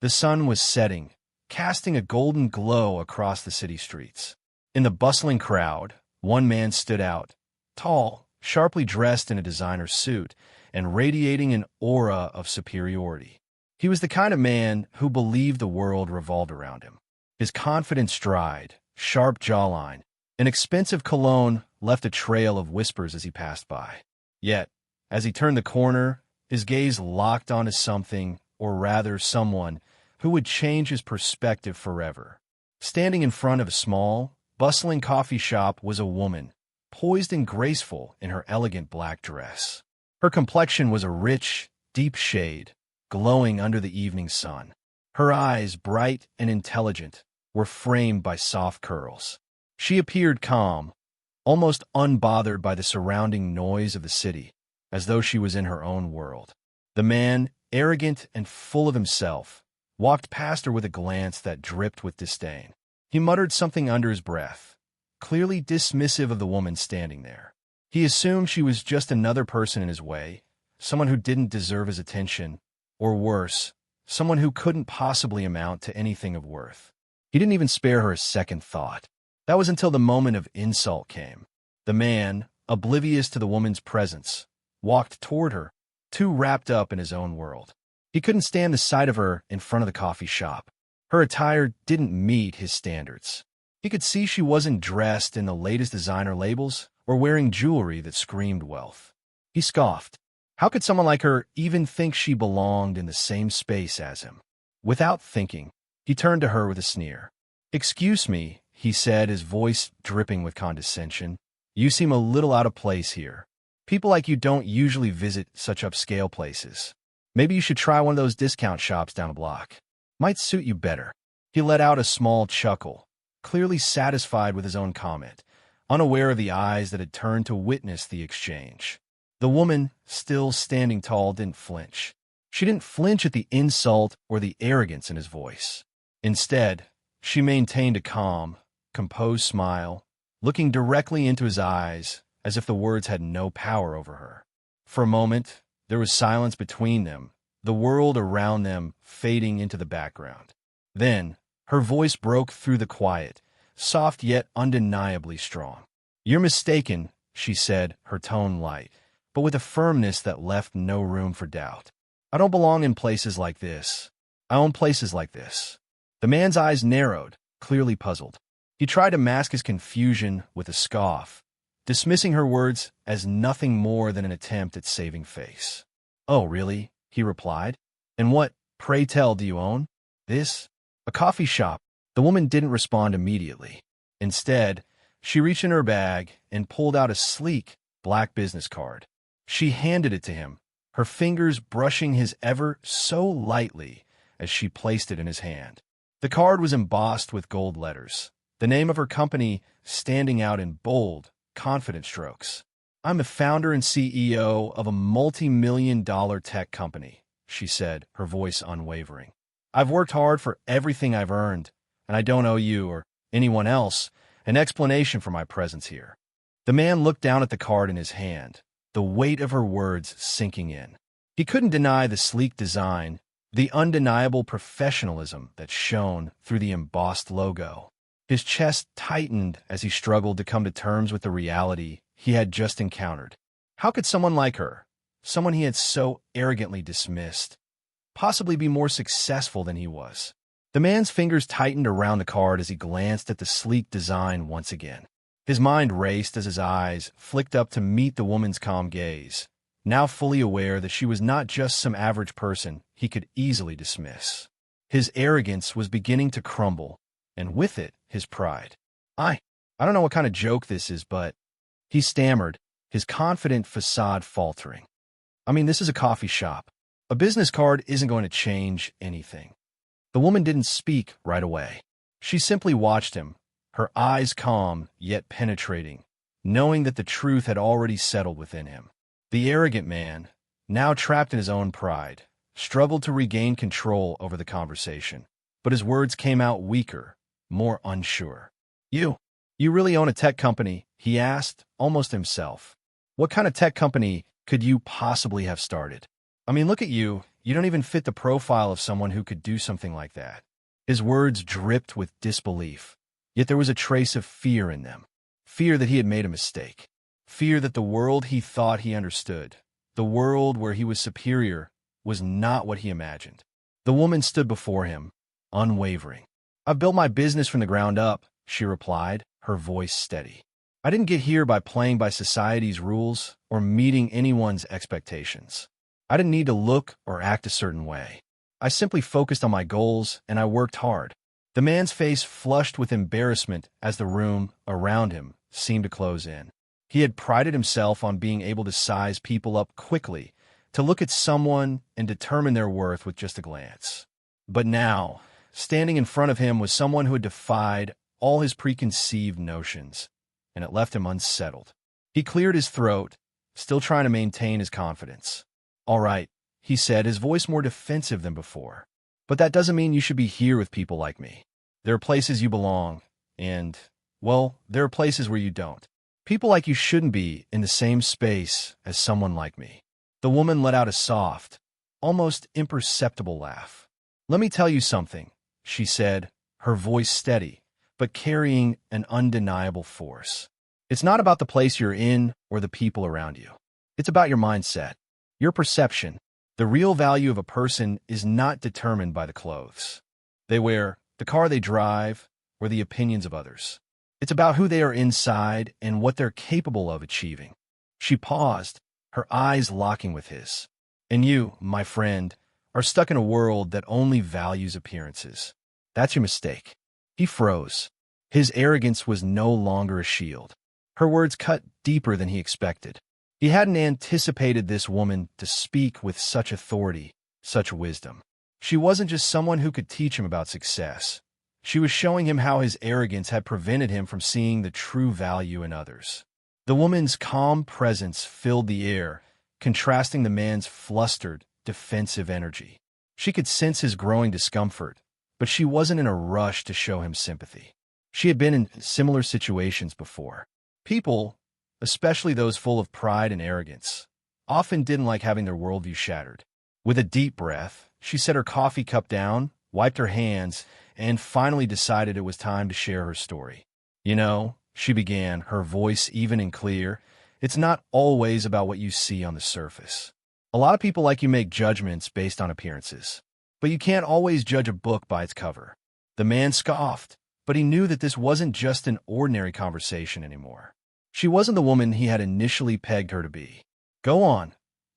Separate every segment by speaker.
Speaker 1: The sun was setting, casting a golden glow across the city streets. In the bustling crowd, one man stood out, tall, sharply dressed in a designer suit, and radiating an aura of superiority. He was the kind of man who believed the world revolved around him. His confident stride, sharp jawline, and expensive cologne left a trail of whispers as he passed by. Yet, as he turned the corner, his gaze locked onto something, or rather someone, who would change his perspective forever. Standing in front of a small, bustling coffee shop was a woman, poised and graceful in her elegant black dress. Her complexion was a rich, deep shade, glowing under the evening sun. Her eyes, bright and intelligent, were framed by soft curls. She appeared calm, almost unbothered by the surrounding noise of the city, as though she was in her own world. The man, arrogant and full of himself, walked past her with a glance that dripped with disdain. He muttered something under his breath, clearly dismissive of the woman standing there. He assumed she was just another person in his way, someone who didn't deserve his attention, or worse, someone who couldn't possibly amount to anything of worth. He didn't even spare her a second thought. That was until the moment of insult came. The man, oblivious to the woman's presence, walked toward her, too wrapped up in his own world. He couldn't stand the sight of her in front of the coffee shop. Her attire didn't meet his standards. He could see she wasn't dressed in the latest designer labels or wearing jewelry that screamed wealth. He scoffed. How could someone like her even think she belonged in the same space as him? Without thinking, he turned to her with a sneer. "Excuse me," he said, his voice dripping with condescension. "You seem a little out of place here. People like you don't usually visit such upscale places. Maybe you should try one of those discount shops down the block. Might suit you better." He let out a small chuckle, clearly satisfied with his own comment, unaware of the eyes that had turned to witness the exchange. The woman, still standing tall, didn't flinch. She didn't flinch at the insult or the arrogance in his voice. Instead, she maintained a calm, composed smile, looking directly into his eyes as if the words had no power over her. For a moment, there was silence between them, the world around them fading into the background. Then, her voice broke through the quiet, soft yet undeniably strong. "You're mistaken," she said, her tone light, but with a firmness that left no room for doubt. "I don't belong in places like this. I own places like this." The man's eyes narrowed, clearly puzzled. He tried to mask his confusion with a scoff, dismissing her words as nothing more than an attempt at saving face. "Oh, really?" he replied. "And what, pray tell, do you own?" "This? A coffee shop." The woman didn't respond immediately. Instead, she reached in her bag and pulled out a sleek, black business card. She handed it to him, her fingers brushing his ever so lightly as she placed it in his hand. The card was embossed with gold letters, the name of her company standing out in bold, confident strokes. "I'm the founder and CEO of a multi-million-dollar tech company," she said, her voice unwavering. "I've worked hard for everything I've earned, and I don't owe you or anyone else an explanation for my presence here." The man looked down at the card in his hand, the weight of her words sinking in. He couldn't deny the sleek design, the undeniable professionalism that shone through the embossed logo. His chest tightened as he struggled to come to terms with the reality he had just encountered. How could someone like her, someone he had so arrogantly dismissed, possibly be more successful than he was? The man's fingers tightened around the card as he glanced at the sleek design once again. His mind raced as his eyes flicked up to meet the woman's calm gaze, now fully aware that she was not just some average person he could easily dismiss. His arrogance was beginning to crumble, and with it, his pride. I don't know what kind of joke this is, but," he stammered, his confident facade faltering. "I mean, this is a coffee shop. A business card isn't going to change anything." The woman didn't speak right away. She simply watched him, her eyes calm yet penetrating, knowing that the truth had already settled within him. The arrogant man, now trapped in his own pride, struggled to regain control over the conversation, but his words came out weaker, more unsure. You really own a tech company?" he asked, almost himself. "What kind of tech company could you possibly have started? I mean, look at you. You don't even fit the profile of someone who could do something like that." His words dripped with disbelief, yet there was a trace of fear in them. Fear that he had made a mistake. Fear that the world he thought he understood, the world where he was superior, was not what he imagined. The woman stood before him, unwavering. "I've built my business from the ground up," she replied, her voice steady. "I didn't get here by playing by society's rules or meeting anyone's expectations. I didn't need to look or act a certain way. I simply focused on my goals and I worked hard." The man's face flushed with embarrassment as the room around him seemed to close in. He had prided himself on being able to size people up quickly, to look at someone and determine their worth with just a glance. But now, standing in front of him was someone who had defied all his preconceived notions, and it left him unsettled. He cleared his throat, still trying to maintain his confidence. "All right," he said, his voice more defensive than before. "But that doesn't mean you should be here with people like me. There are places you belong, and, well, there are places where you don't. People like you shouldn't be in the same space as someone like me." The woman let out a soft, almost imperceptible laugh. "Let me tell you something," she said, her voice steady, but carrying an undeniable force. "It's not about the place you're in or the people around you. It's about your mindset, your perception. The real value of a person is not determined by the clothes they wear, the car they drive, or the opinions of others. It's about who they are inside and what they're capable of achieving." She paused, her eyes locking with his. "And you, my friend, are stuck in a world that only values appearances. That's your mistake." He froze. His arrogance was no longer a shield. Her words cut deeper than he expected. He hadn't anticipated this woman to speak with such authority, such wisdom. She wasn't just someone who could teach him about success. She was showing him how his arrogance had prevented him from seeing the true value in others. The woman's calm presence filled the air, contrasting the man's flustered, defensive energy. She could sense his growing discomfort, but she wasn't in a rush to show him sympathy. She had been in similar situations before. People, especially those full of pride and arrogance, often didn't like having their worldview shattered. With a deep breath, she set her coffee cup down, wiped her hands, and finally decided it was time to share her story. "You know," she began, her voice even and clear, "it's not always about what you see on the surface. A lot of people like you make judgments based on appearances, but you can't always judge a book by its cover." The man scoffed, but he knew that this wasn't just an ordinary conversation anymore. She wasn't the woman he had initially pegged her to be. "Go on,"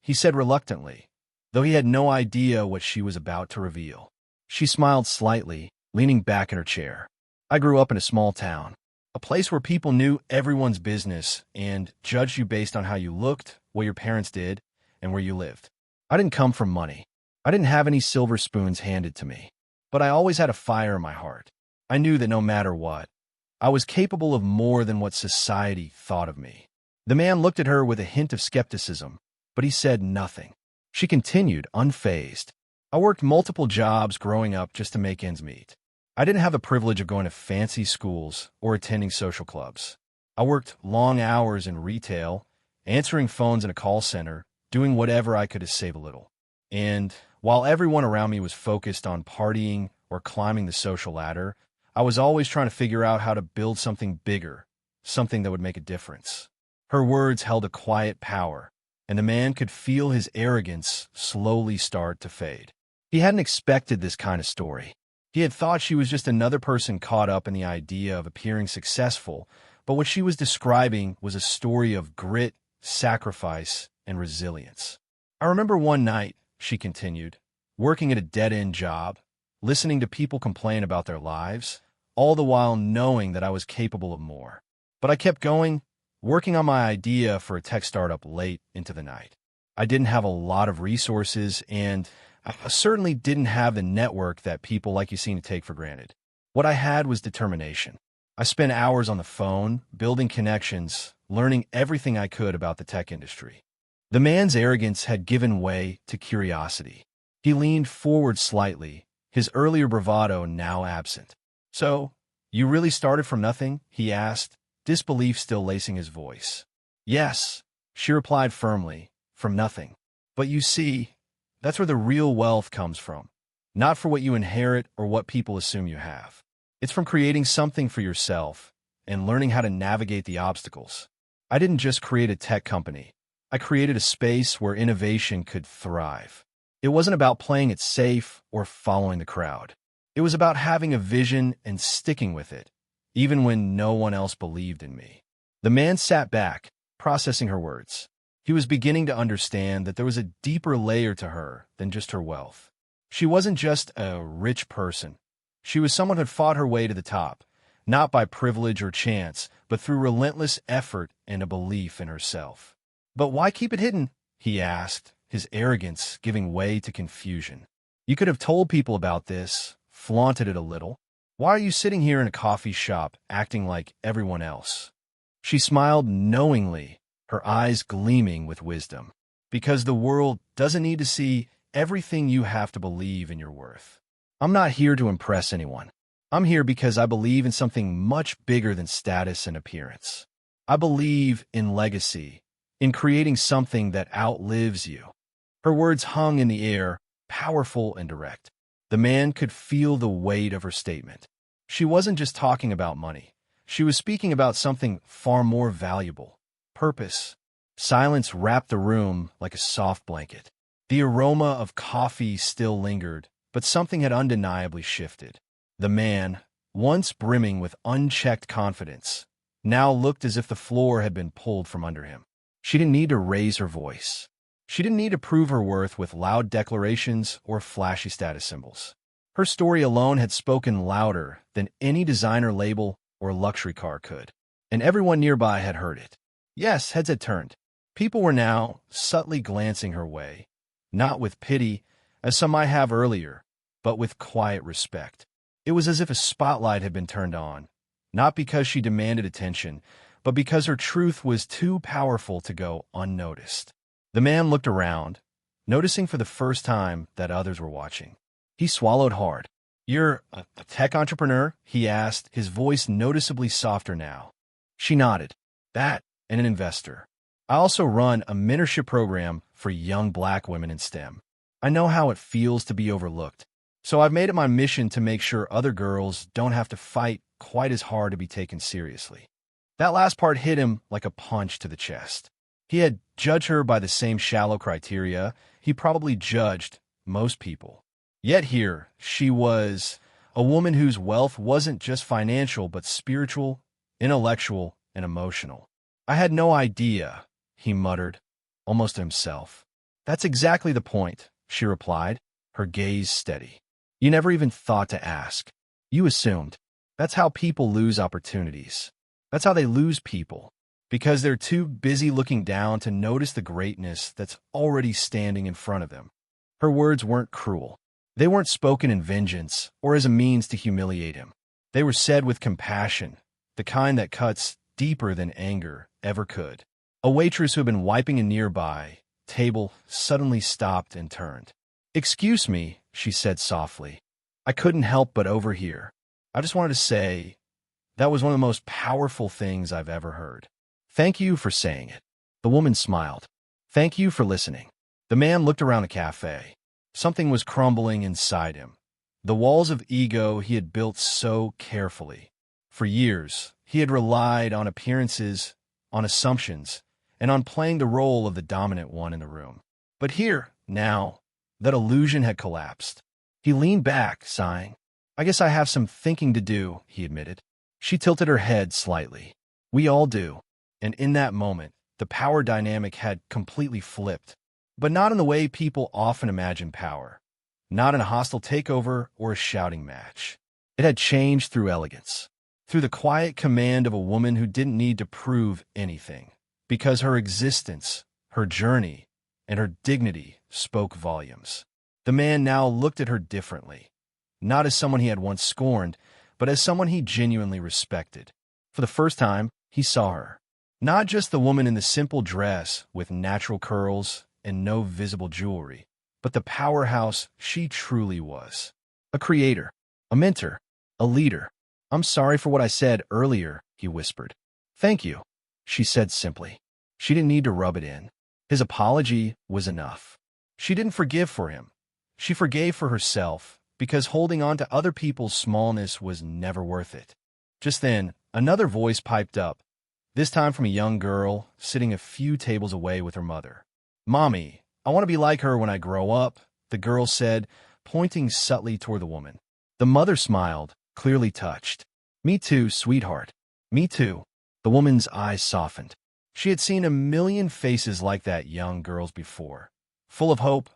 Speaker 1: he said reluctantly, though he had no idea what she was about to reveal. She smiled slightly, leaning back in her chair. "I grew up in a small town, a place where people knew everyone's business and judged you based on how you looked, what your parents did, and where you lived. I didn't come from money. I didn't have any silver spoons handed to me, but I always had a fire in my heart. I knew that no matter what, I was capable of more than what society thought of me." The man looked at her with a hint of skepticism, but he said nothing. She continued, unfazed. "I worked multiple jobs growing up just to make ends meet. I didn't have the privilege of going to fancy schools or attending social clubs. I worked long hours in retail, answering phones in a call center, doing whatever I could to save a little. And while everyone around me was focused on partying or climbing the social ladder, I was always trying to figure out how to build something bigger, something that would make a difference." Her words held a quiet power, and the man could feel his arrogance slowly start to fade. He hadn't expected this kind of story. He had thought she was just another person caught up in the idea of appearing successful, but what she was describing was a story of grit, sacrifice, and resilience. "I remember one night," she continued, "working at a dead-end job, listening to people complain about their lives, all the while knowing that I was capable of more. But I kept going, working on my idea for a tech startup late into the night. I didn't have a lot of resources, and I certainly didn't have the network that people like you seem to take for granted. What I had was determination. I spent hours on the phone, building connections, learning everything I could about the tech industry." The man's arrogance had given way to curiosity. He leaned forward slightly, his earlier bravado now absent. "So, you really started from nothing?" he asked, disbelief still lacing his voice. "Yes," she replied firmly, "from nothing. But you see, That's where the real wealth comes from. Not for what you inherit or what people assume you have. It's from creating something for yourself and learning how to navigate the obstacles. I didn't just create a tech company. I created a space where innovation could thrive. It wasn't about playing it safe or following the crowd. It was about having a vision and sticking with it, even when no one else believed in me. The man sat back, processing her words. He was beginning to understand that there was a deeper layer to her than just her wealth. She wasn't just a rich person. She was someone who had fought her way to the top, not by privilege or chance, but through relentless effort and a belief in herself. But why keep it hidden? He asked, his arrogance giving way to confusion. You could have told people about this, flaunted it a little. Why are you sitting here in a coffee shop, acting like everyone else? She smiled knowingly, her eyes gleaming with wisdom. Because the world doesn't need to see everything you have to believe in your worth. I'm not here to impress anyone. I'm here because I believe in something much bigger than status and appearance. I believe in legacy, in creating something that outlives you. Her words hung in the air, powerful and direct. The man could feel the weight of her statement. She wasn't just talking about money. She was speaking about something far more valuable. Purpose. Silence wrapped the room like a soft blanket. The aroma of coffee still lingered, but something had undeniably shifted. The man, once brimming with unchecked confidence, now looked as if the floor had been pulled from under him. She didn't need to raise her voice. She didn't need to prove her worth with loud declarations or flashy status symbols. Her story alone had spoken louder than any designer label or luxury car could, and everyone nearby had heard it. Yes, heads had turned. People were now subtly glancing her way, not with pity, as some might have earlier, but with quiet respect. It was as if a spotlight had been turned on, not because she demanded attention, but because her truth was too powerful to go unnoticed. The man looked around, noticing for the first time that others were watching. He swallowed hard. "You're a tech entrepreneur?" he asked, his voice noticeably softer now. She nodded. "That, and an investor. I also run a mentorship program for young Black women in STEM. I know how it feels to be overlooked, so I've made it my mission to make sure other girls don't have to fight quite as hard to be taken seriously." That last part hit him like a punch to the chest. He had judged her by the same shallow criteria he probably judged most people. Yet here, she was a woman whose wealth wasn't just financial, but spiritual, intellectual, and emotional. "I had no idea," he muttered, almost to himself. "That's exactly the point," she replied, her gaze steady. "You never even thought to ask. You assumed. That's how people lose opportunities. That's how they lose people. Because they're too busy looking down to notice the greatness that's already standing in front of them." Her words weren't cruel. They weren't spoken in vengeance or as a means to humiliate him. They were said with compassion, the kind that cuts deeper than anger ever could. A waitress who had been wiping a nearby table suddenly stopped and turned. "Excuse me," she said softly. "I couldn't help but overhear. I just wanted to say that was one of the most powerful things I've ever heard. Thank you for saying it." The woman smiled. "Thank you for listening." The man looked around the cafe. Something was crumbling inside him. The walls of ego he had built so carefully. For years, he had relied on appearances, on assumptions, and on playing the role of the dominant one in the room. But here, now, that illusion had collapsed. He leaned back, sighing. "I guess I have some thinking to do," he admitted. She tilted her head slightly. "We all do." And in that moment, the power dynamic had completely flipped. But not in the way people often imagine power. Not in a hostile takeover or a shouting match. It had changed through elegance. Through the quiet command of a woman who didn't need to prove anything. Because her existence, her journey, and her dignity spoke volumes. The man now looked at her differently. Not as someone he had once scorned, but as someone he genuinely respected. For the first time, he saw her. Not just the woman in the simple dress with natural curls and no visible jewelry, but the powerhouse she truly was. A creator, a mentor, a leader. "I'm sorry for what I said earlier," he whispered. "Thank you," she said simply. She didn't need to rub it in. His apology was enough. She didn't forgive for him. She forgave for herself, because holding on to other people's smallness was never worth it. Just then, another voice piped up, this time from a young girl sitting a few tables away with her mother. "Mommy, I want to be like her when I grow up," the girl said, pointing subtly toward the woman. The mother smiled, clearly touched. "Me too, sweetheart. Me too." The woman's eyes softened. She had seen a million faces like that young girl's before, full of hope,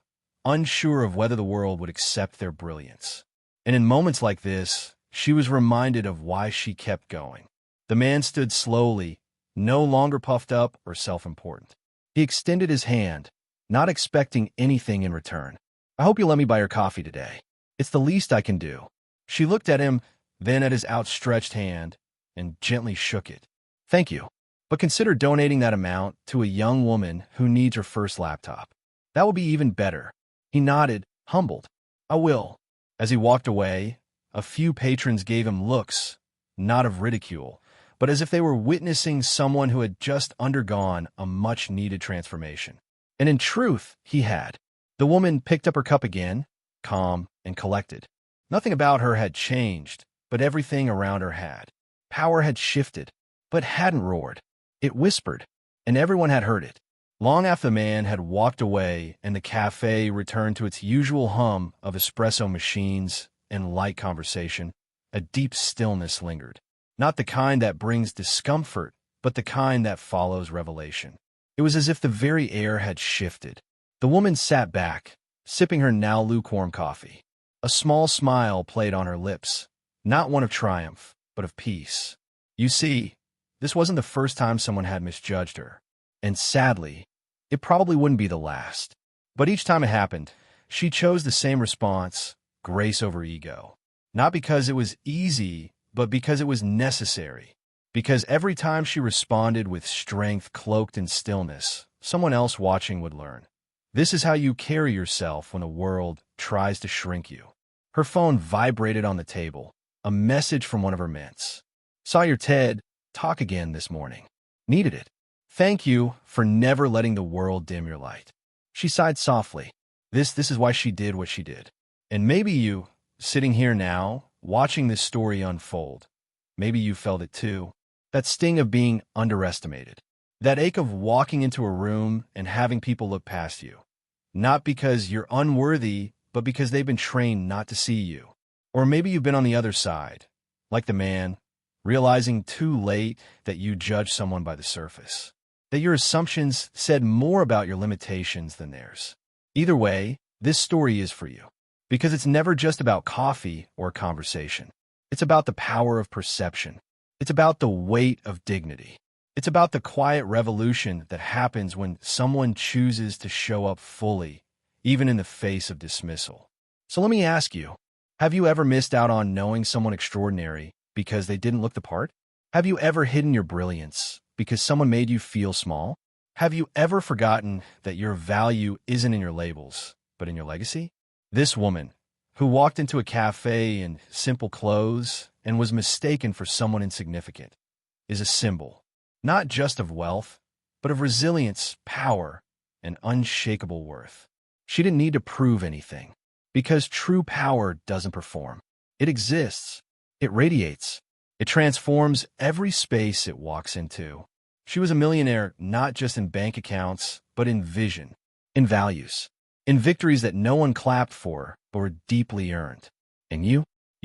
Speaker 1: unsure of whether the world would accept their brilliance. And in moments like this, she was reminded of why she kept going. The man stood slowly, no longer puffed up or self-important. He extended his hand, not expecting anything in return. "I hope you'll let me buy your coffee today. It's the least I can do." She looked at him, then at his outstretched hand, and gently shook it. "Thank you. But consider donating that amount to a young woman who needs her first laptop. That will be even better." He nodded, humbled. "I will." As he walked away, a few patrons gave him looks, not of ridicule, but as if they were witnessing someone who had just undergone a much-needed transformation. And in truth, he had. The woman picked up her cup again, calm and collected. Nothing about her had changed, but everything around her had. Power had shifted, but hadn't roared. It whispered, and everyone had heard it. Long after the man had walked away and the cafe returned to its usual hum of espresso machines and light conversation, a deep stillness lingered. Not the kind that brings discomfort, but the kind that follows revelation. It was as if the very air had shifted. The woman sat back, sipping her now lukewarm coffee. A small smile played on her lips, not one of triumph, but of peace. You see, this wasn't the first time someone had misjudged her. And sadly, it probably wouldn't be the last. But each time it happened, she chose the same response, grace over ego. Not because it was easy, but because it was necessary. Because every time she responded with strength cloaked in stillness, someone else watching would learn. This is how you carry yourself when the world tries to shrink you. Her phone vibrated on the table, a message from one of her mints. "Saw your TED Talk again this morning. Needed it. Thank you for never letting the world dim your light." She sighed softly. This is why she did what she did. And maybe you, sitting here now, watching this story unfold, maybe you felt it too. That sting of being underestimated. That ache of walking into a room and having people look past you. Not because you're unworthy, but because they've been trained not to see you. Or maybe you've been on the other side, like the man, realizing too late that you judge someone by the surface. That your assumptions said more about your limitations than theirs. Either way, this story is for you. Because it's never just about coffee or conversation. It's about the power of perception. It's about the weight of dignity. It's about the quiet revolution that happens when someone chooses to show up fully, even in the face of dismissal. So let me ask you, have you ever missed out on knowing someone extraordinary because they didn't look the part? Have you ever hidden your brilliance because someone made you feel small? Have you ever forgotten that your value isn't in your labels, but in your legacy? This woman, who walked into a cafe in simple clothes and was mistaken for someone insignificant, is a symbol, not just of wealth, but of resilience, power, and unshakable worth. She didn't need to prove anything, because true power doesn't perform. It exists. It radiates. It transforms every space it walks into. She was a millionaire not just in bank accounts, but in vision, in values, in victories that no one clapped for, but were deeply earned. And you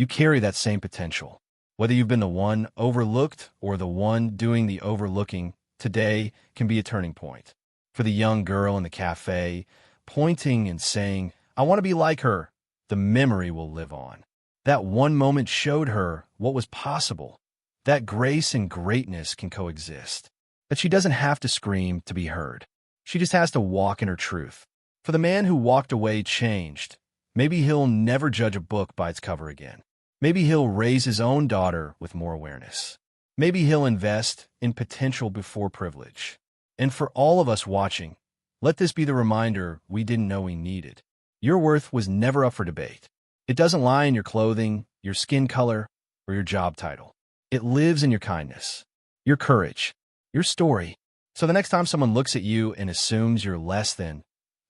Speaker 1: carry that same potential. Whether you've been the one overlooked or the one doing the overlooking, today can be a turning point. For the young girl in the cafe, pointing and saying, "I want to be like her," the memory will live on. That one moment showed her what was possible, that grace and greatness can coexist, that she doesn't have to scream to be heard. She just has to walk in her truth. For the man who walked away changed, maybe he'll never judge a book by its cover again. Maybe he'll raise his own daughter with more awareness. Maybe he'll invest in potential before privilege. And for all of us watching, let this be the reminder we didn't know we needed. Your worth was never up for debate. It doesn't lie in your clothing, your skin color, or your job title. It lives in your kindness, your courage, your story. So the next time someone looks at you and assumes you're less than,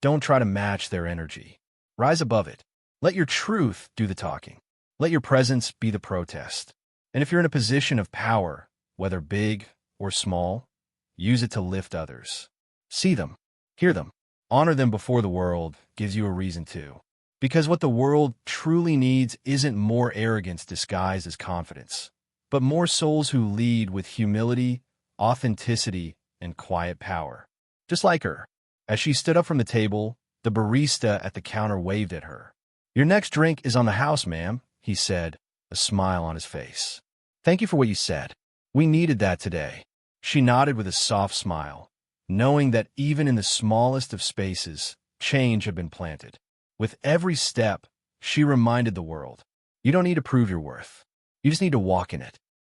Speaker 1: Don't try to match their energy. Rise above it. Let your truth do the talking. Let your presence be the protest. And if you're in a position of power, whether big or small, use it to lift others. See them, hear them, honor them before the world gives you a reason to. Because what the world truly needs isn't more arrogance disguised as confidence, but more souls who lead with humility, authenticity, and quiet power. Just like her. As she stood up from the table, the barista at the counter waved at her. "Your next drink is on the house, ma'am," he said, a smile on his face. "Thank you for what you said. We needed that today." She nodded with a soft smile, knowing that even in the smallest of spaces, change had been planted. With every step, she reminded the world, you don't need to prove your worth. You just need to walk in it.